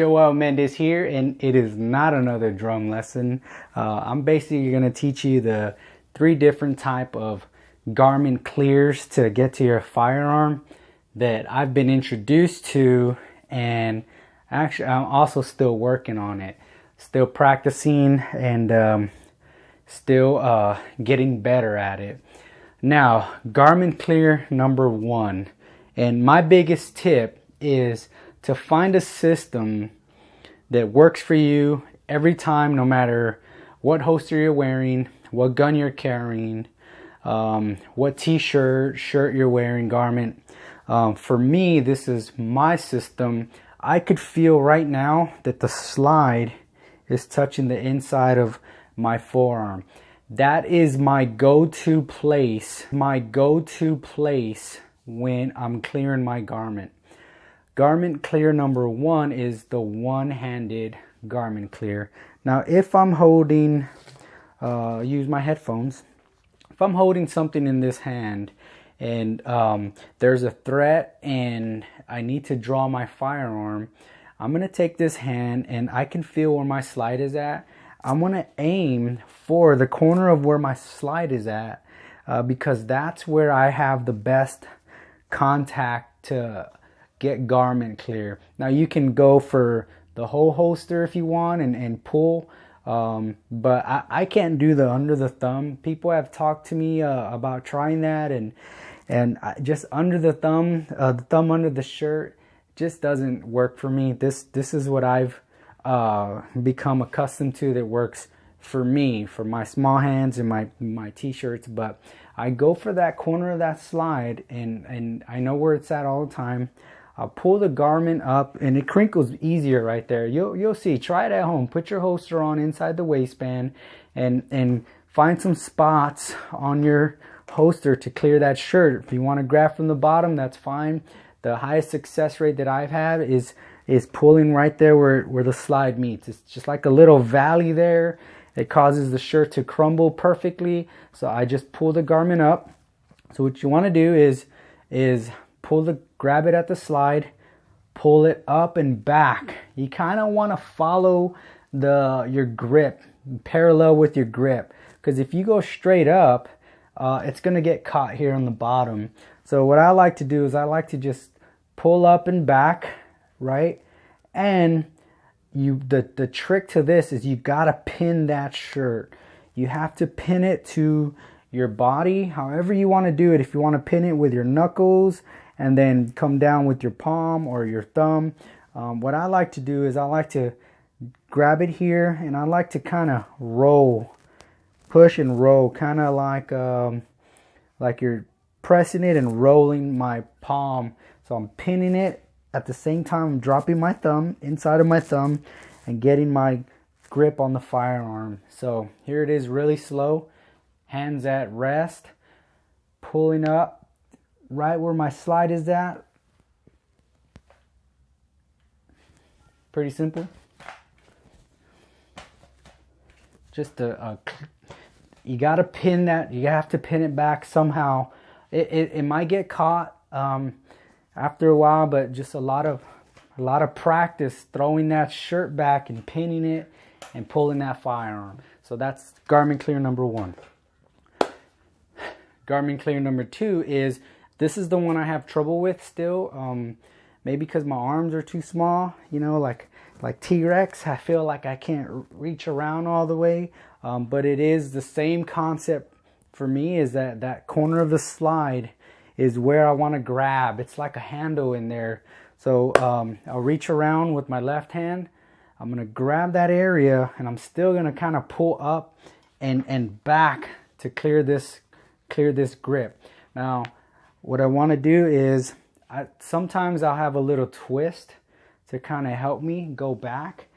Joel Mendez here, and it is not another drum lesson. I'm basically going to teach you the 3 different type of garment clears to get to your firearm that I've been introduced to, and actually I'm also still working on it, still practicing, and still getting better at it. Now, garment clear number 1, and my biggest tip is to find a system that works for you every time, no matter what holster you're wearing, what gun you're carrying, what t-shirt, shirt you're wearing, garment. For me, this is my system. I could feel right now that the slide is touching the inside of my forearm. That is my go-to place, when I'm clearing my garment. Garment clear number 1 is the one-handed garment clear. Now, if I'm holding, use my headphones. If I'm holding something in this hand and there's a threat and I need to draw my firearm, I'm going to take this hand and I can feel where my slide is at. I'm going to aim for the corner of where my slide is at because that's where I have the best contact to get garment clear. Now, you can go for the whole holster if you want and pull, but I can't do the under the thumb. People have talked to me about trying that, and just under the thumb under the shirt just doesn't work for me. This is what I've become accustomed to that works for me, for my small hands and my t-shirts. But I go for that corner of that slide, and I know where it's at all the time. I'll pull the garment up and it crinkles easier right there. You'll see. Try it at home. Put your holster on inside the waistband and find some spots on your holster to clear that shirt. If you want to grab from the bottom, that's fine. The highest success rate that I've had is pulling right there where the slide meets. It's just like a little valley there. It causes the shirt to crumble perfectly. So I just pull the garment up. So what you want to do is grab it at the slide, pull it up and back. You kind of want to follow your grip, parallel with your grip, because if you go straight up, it's going to get caught here on the bottom. So what I like to do is I like to just pull up and back, right? And the trick to this is you got to pin that shirt. You have to pin it to your body, however you want to do it. If you want to pin it with your knuckles and then come down with your palm or your thumb. What I like to do is I like to grab it here and I like to kind of roll, push and roll, kind of like you're pressing it and rolling my palm. So I'm pinning it at the same time I'm dropping my thumb inside of my thumb and getting my grip on the firearm. So here it is, really slow, hands at rest, pulling up right where my slide is at. Pretty simple. Just you got to pin that. You have to pin it back somehow. It might get caught after a while, but just a lot of practice throwing that shirt back and pinning it and pulling that firearm. So that's garment clear number 1. Garment clear number 2 is, this is the one I have trouble with still. Maybe because my arms are too small, you know, like T-Rex. I feel like I can't reach around all the way. But it is the same concept for me, is that corner of the slide is where I want to grab. It's like a handle in there. So I'll reach around with my left hand. I'm going to grab that area and I'm still going to kind of pull up and back to clear this grip. Now, what I want to do is sometimes I'll have a little twist to kind of help me go back.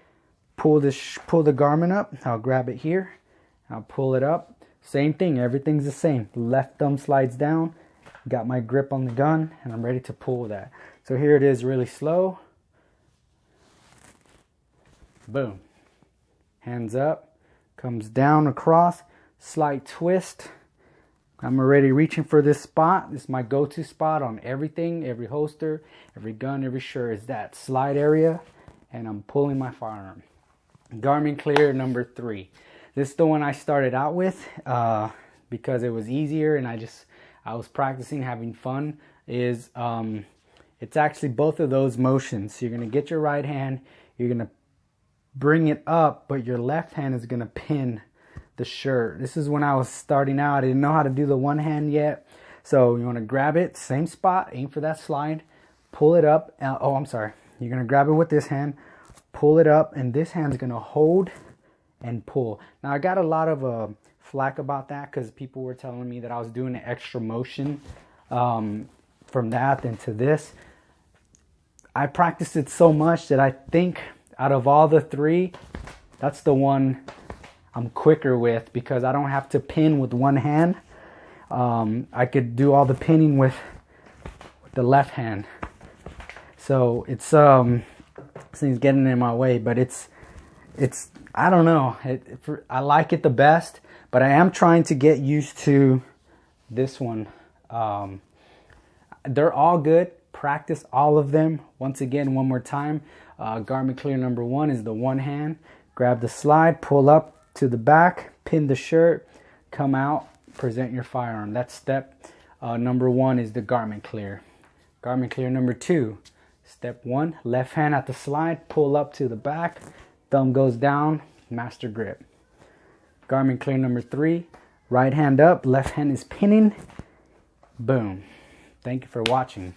Pull the garment up. I'll grab it here. I'll pull it up. Same thing. Everything's the same. Left thumb slides down. Got my grip on the gun and I'm ready to pull that. So here it is, really slow. Boom. Hands up. Comes down across. Slight twist. I'm already reaching for this spot. This is my go-to spot on everything, every holster, every gun, every shirt, is that slide area. and I'm pulling my firearm. Garmin Clear number 3. This is the one I started out with because it was easier and I was practicing, having fun. It's actually both of those motions. So you're going to get your right hand, you're going to bring it up, but your left hand is going to pin the shirt. This is when I was starting out. I didn't know how to do the one hand yet. So you want to grab it, same spot, aim for that slide, pull it up. Oh, I'm sorry. You're going to grab it with this hand, pull it up, and this hand's going to hold and pull. Now, I got a lot of flack about that because people were telling me that I was doing an extra motion from that than to this. I practiced it so much that I think out of all the 3, that's the one I'm quicker with because I don't have to pin with one hand. I could do all the pinning with the left hand. So it's this thing's getting in my way, but it's I don't know. I like it the best, but I am trying to get used to this one. They're all good. Practice all of them. Once again, one more time. Garmin Clear number 1 is the one hand. Grab the slide, pull up to the back, pin the shirt, come out, present your firearm. That's step number 1 is the Garmin Clear. Garmin Clear number 2. Step 1, left hand at the slide, pull up to the back, thumb goes down, master grip. Garmin Clear number 3, right hand up, left hand is pinning. Boom. Thank you for watching.